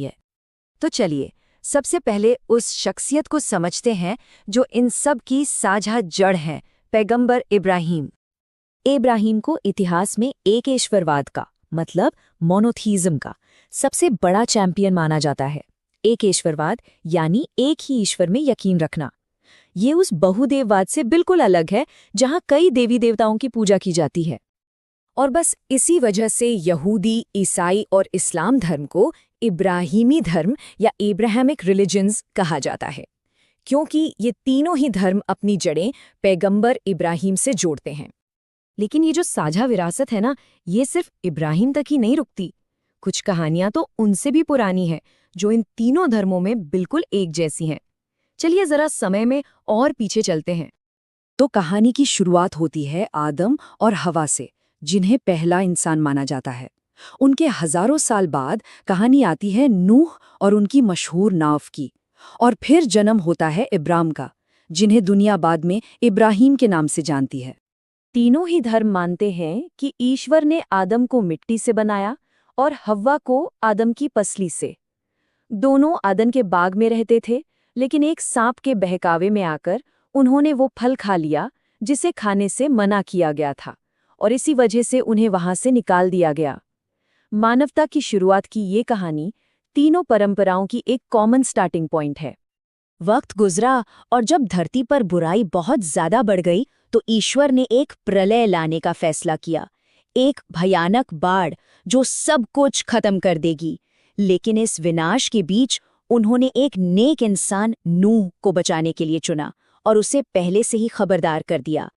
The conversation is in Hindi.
है। तो चलिए सबसे पहले उस शख्सियत को समझते हैं जो इन सब की साझा जड़ है, पैगंबर इब्राहिम। इब्राहिम को इतिहास में एक ईश्वरवाद का मतलब मोनोथीज़म का सबसे बड़ा चैंपियन माना जाता है। एक ईश्वरवाद यानी एक ही ईश्वर में यकीन रखना। ये उस बहुदेववाद से बिल्कुल अलग है जहाँ कई देवी देवताओं की पूजा की जाती है। और बस इसी वजह से यहूदी, ईसाई और इस्लाम धर्म को इब्राहिमी धर्म या एब्राहमिक रिलीजन्स कहा जाता है, क्योंकि ये तीनों ही धर्म अपनी जड़ें पैगंबर इब्राहिम से जोड़ते हैं। लेकिन ये जो साझा विरासत है ना, ये सिर्फ इब्राहिम तक ही नहीं रुकती। कुछ कहानियां तो उनसे भी पुरानी हैं, जो इन तीनों धर्मों में बिल्कुल एक जैसी हैं। चलिए जरा समय में और पीछे चलते हैं। तो कहानी की शुरुआत होती है आदम और हवा से, जिन्हें पहला इंसान माना जाता है। उनके हजारों साल बाद कहानी आती है नूह और उनकी मशहूर नाव की। और फिर जन्म होता है इब्राहिम का, जिन्हें दुनिया बाद में इब्राहिम के नाम से जानती है। तीनों ही धर्म मानते हैं कि ईश्वर ने आदम को मिट्टी से बनाया और हव्वा को आदम की पसली से। दोनों आदन के बाग में रहते थे, लेकिन एक सांप के बहकावे में आकर उन्होंने वो फल खा लिया जिसे खाने से मना किया गया था, और इसी वजह से उन्हें वहां से निकाल दिया गया। मानवता की शुरुआत की ये कहानी तीनों परंपराओं की एक कॉमन स्टार्टिंग पॉइंट है। वक्त गुजरा और जब धरती पर बुराई बहुत ज्यादा बढ़ गई तो ईश्वर ने एक प्रलय लाने का फैसला किया, एक भयानक बाढ़ जो सब कुछ खत्म कर देगी। लेकिन इस विनाश के बीच उन्होंने एक नेक इंसान नूह को बचाने के लिए चुना और उसे पहले से ही खबरदार कर दिया